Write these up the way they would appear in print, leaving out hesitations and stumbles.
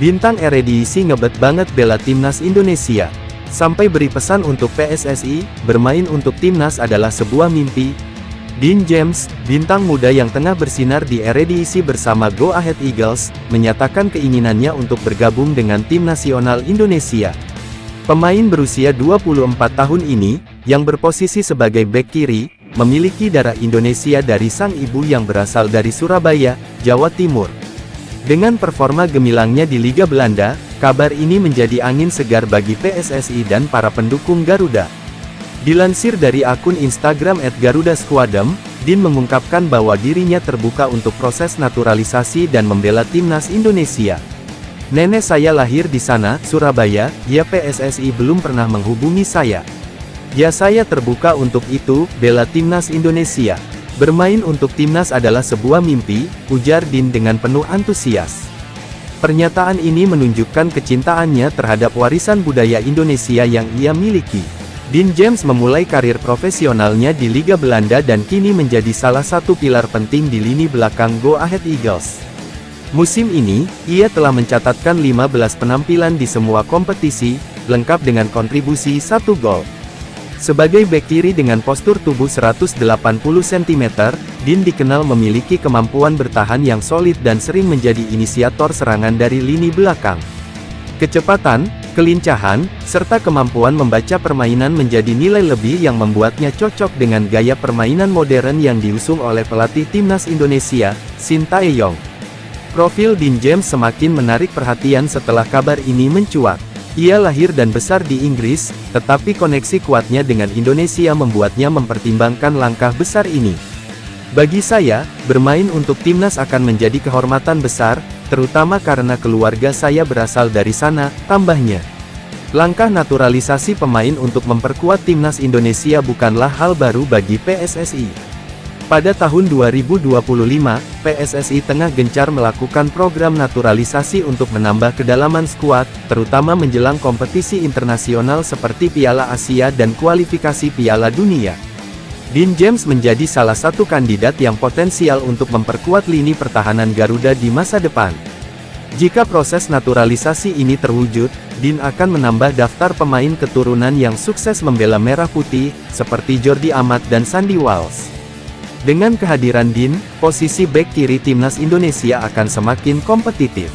Bintang Eredivisie ngebet banget bela timnas Indonesia. Sampai beri pesan untuk PSSI, bermain untuk timnas adalah sebuah mimpi. Dean James, bintang muda yang tengah bersinar di Eredivisie bersama Go Ahead Eagles, menyatakan keinginannya untuk bergabung dengan tim nasional Indonesia. Pemain berusia 24 tahun ini, yang berposisi sebagai bek kiri, memiliki darah Indonesia dari sang ibu yang berasal dari Surabaya, Jawa Timur. Dengan performa gemilangnya di Liga Belanda, kabar ini menjadi angin segar bagi PSSI dan para pendukung Garuda. Dilansir dari akun Instagram @GarudaSquadem, Dean mengungkapkan bahwa dirinya terbuka untuk proses naturalisasi dan membela timnas Indonesia. "Nenek saya lahir di sana, Surabaya, ya PSSI belum pernah menghubungi saya. Ya saya terbuka untuk itu, bela timnas Indonesia. Bermain untuk timnas adalah sebuah mimpi," ujar Dean dengan penuh antusias. Pernyataan ini menunjukkan kecintaannya terhadap warisan budaya Indonesia yang ia miliki. Dean James memulai karir profesionalnya di Liga Belanda dan kini menjadi salah satu pilar penting di lini belakang Go Ahead Eagles. Musim ini, ia telah mencatatkan 15 penampilan di semua kompetisi, lengkap dengan kontribusi 1 gol. Sebagai bek kiri dengan postur tubuh 180 cm, Dean dikenal memiliki kemampuan bertahan yang solid dan sering menjadi inisiator serangan dari lini belakang. Kecepatan, kelincahan, serta kemampuan membaca permainan menjadi nilai lebih yang membuatnya cocok dengan gaya permainan modern yang diusung oleh pelatih timnas Indonesia, Shin Tae-yong. Profil Dean James semakin menarik perhatian setelah kabar ini mencuat. Ia lahir dan besar di Inggris, tetapi koneksi kuatnya dengan Indonesia membuatnya mempertimbangkan langkah besar ini. "Bagi saya, bermain untuk timnas akan menjadi kehormatan besar, terutama karena keluarga saya berasal dari sana," tambahnya. Langkah naturalisasi pemain untuk memperkuat timnas Indonesia bukanlah hal baru bagi PSSI. Pada tahun 2025, PSSI tengah gencar melakukan program naturalisasi untuk menambah kedalaman skuad, terutama menjelang kompetisi internasional seperti Piala Asia dan kualifikasi Piala Dunia. Dean James menjadi salah satu kandidat yang potensial untuk memperkuat lini pertahanan Garuda di masa depan. Jika proses naturalisasi ini terwujud, Dean akan menambah daftar pemain keturunan yang sukses membela Merah Putih, seperti Jordi Amat dan Sandy Walsh. Dengan kehadiran Dean, posisi bek kiri timnas Indonesia akan semakin kompetitif.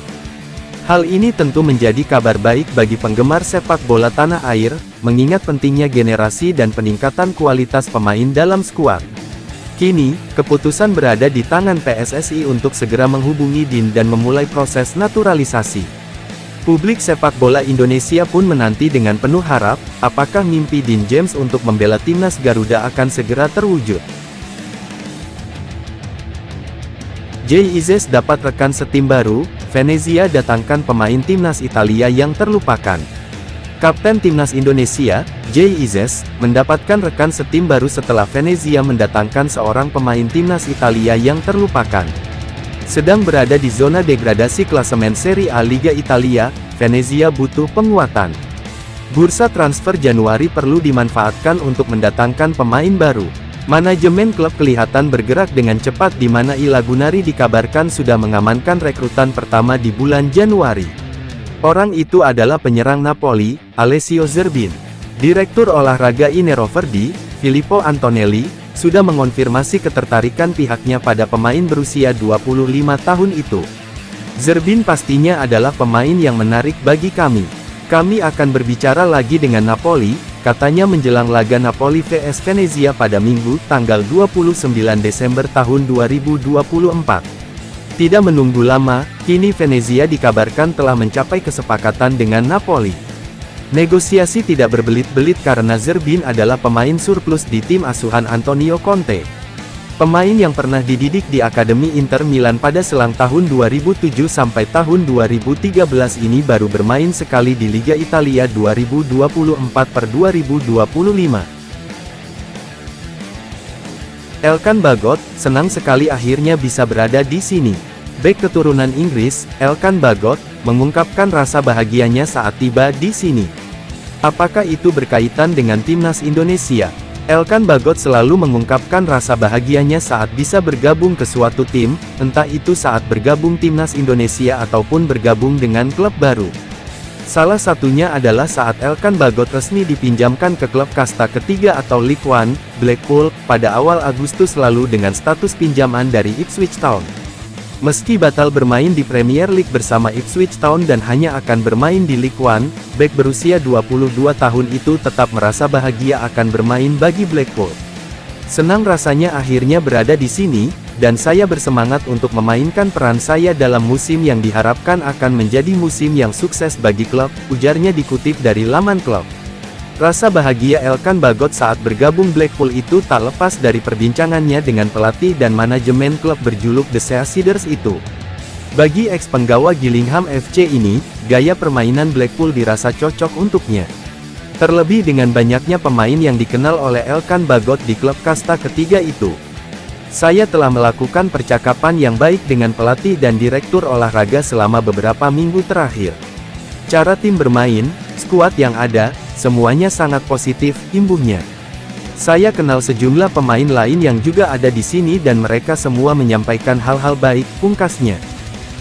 Hal ini tentu menjadi kabar baik bagi penggemar sepak bola tanah air, mengingat pentingnya generasi dan peningkatan kualitas pemain dalam skuad. Kini, keputusan berada di tangan PSSI untuk segera menghubungi Dean dan memulai proses naturalisasi. Publik sepak bola Indonesia pun menanti dengan penuh harap, apakah mimpi Dean James untuk membela timnas Garuda akan segera terwujud. Jay Izzes dapat rekan setim baru, Venezia datangkan pemain timnas Italia yang terlupakan. Kapten timnas Indonesia, Jay Izzes, mendapatkan rekan setim baru setelah Venezia mendatangkan seorang pemain timnas Italia yang terlupakan. Sedang berada di zona degradasi klasemen Serie A Liga Italia, Venezia butuh penguatan. Bursa transfer Januari perlu dimanfaatkan untuk mendatangkan pemain baru. Manajemen klub kelihatan bergerak dengan cepat di mana Ilagunari dikabarkan sudah mengamankan rekrutan pertama di bulan Januari. Orang itu adalah penyerang Napoli, Alessio Zerbin. Direktur olahraga Nero Verdi, Filippo Antonelli, sudah mengonfirmasi ketertarikan pihaknya pada pemain berusia 25 tahun itu. "Zerbin pastinya adalah pemain yang menarik bagi kami. Kami akan berbicara lagi dengan Napoli," katanya menjelang laga Napoli vs Venezia pada Minggu, tanggal 29 Desember tahun 2024. Tidak menunggu lama, kini Venezia dikabarkan telah mencapai kesepakatan dengan Napoli. Negosiasi tidak berbelit-belit karena Zerbin adalah pemain surplus di tim asuhan Antonio Conte. Pemain yang pernah dididik di Akademi Inter Milan pada selang tahun 2007 sampai tahun 2013 ini baru bermain sekali di Liga Italia 2024/2025. Elkan Bagot, senang sekali akhirnya bisa berada di sini. Bek keturunan Inggris, Elkan Bagot, mengungkapkan rasa bahagianya saat tiba di sini. Apakah itu berkaitan dengan timnas Indonesia? Elkan Bagot selalu mengungkapkan rasa bahagianya saat bisa bergabung ke suatu tim, entah itu saat bergabung timnas Indonesia ataupun bergabung dengan klub baru. Salah satunya adalah saat Elkan Bagot resmi dipinjamkan ke klub kasta ketiga atau League One, Blackpool, pada awal Agustus lalu dengan status pinjaman dari Ipswich Town. Meski batal bermain di Premier League bersama Ipswich Town dan hanya akan bermain di League One, bek berusia 22 tahun itu tetap merasa bahagia akan bermain bagi Blackpool. Senang rasanya akhirnya berada di sini, dan saya bersemangat untuk memainkan peran saya dalam musim yang diharapkan akan menjadi musim yang sukses bagi klub, ujarnya dikutip dari laman klub. Rasa bahagia Elkan Bagot saat bergabung Blackpool itu tak lepas dari perbincangannya dengan pelatih dan manajemen klub berjuluk The Seasiders itu. Bagi ex-penggawa Gillingham FC ini, gaya permainan Blackpool dirasa cocok untuknya. Terlebih dengan banyaknya pemain yang dikenal oleh Elkan Bagot di klub kasta ketiga itu. Saya telah melakukan percakapan yang baik dengan pelatih dan direktur olahraga selama beberapa minggu terakhir. Cara tim bermain, skuad yang ada, semuanya sangat positif, imbuhnya. Saya kenal sejumlah pemain lain yang juga ada di sini dan mereka semua menyampaikan hal-hal baik, pungkasnya.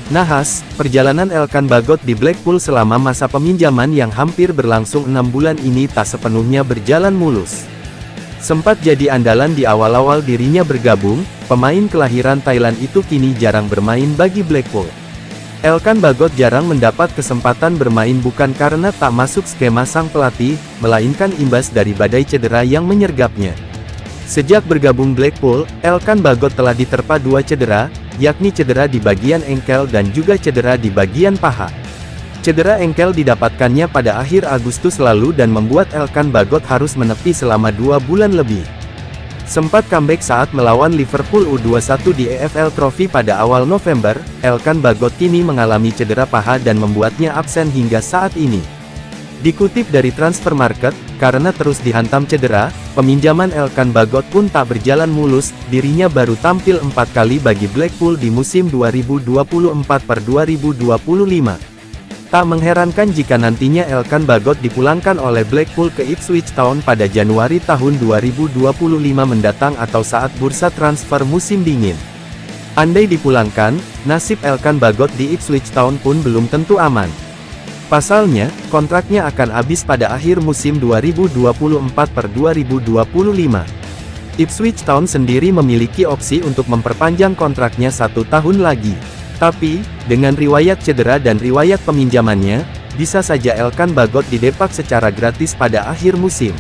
Nahas, perjalanan Elkan Bagot di Blackpool selama masa peminjaman yang hampir berlangsung 6 bulan ini tak sepenuhnya berjalan mulus. Sempat jadi andalan di awal-awal dirinya bergabung, pemain kelahiran Thailand itu kini jarang bermain bagi Blackpool. Elkan Bagot jarang mendapat kesempatan bermain bukan karena tak masuk skema sang pelatih, melainkan imbas dari badai cedera yang menyergapnya. Sejak bergabung Blackpool, Elkan Bagot telah diterpa 2 cedera, yakni cedera di bagian engkel dan juga cedera di bagian paha. Cedera engkel didapatkannya pada akhir Agustus lalu dan membuat Elkan Bagot harus menepi selama 2 bulan lebih. Sempat comeback saat melawan Liverpool U21 di EFL Trophy pada awal November, Elkan Bagot kini mengalami cedera paha dan membuatnya absen hingga saat ini. Dikutip dari Transfermarkt, karena terus dihantam cedera, peminjaman Elkan Bagot pun tak berjalan mulus, dirinya baru tampil 4 kali bagi Blackpool di musim 2024/2025. Tak mengherankan jika nantinya Elkan Bagot dipulangkan oleh Blackpool ke Ipswich Town pada Januari tahun 2025 mendatang atau saat bursa transfer musim dingin. Andai dipulangkan, nasib Elkan Bagot di Ipswich Town pun belum tentu aman. Pasalnya, kontraknya akan habis pada akhir musim 2024/2025. Ipswich Town sendiri memiliki opsi untuk memperpanjang kontraknya 1 tahun lagi. Tapi, dengan riwayat cedera dan riwayat peminjamannya, bisa saja Elkan Bagot didepak secara gratis pada akhir musim.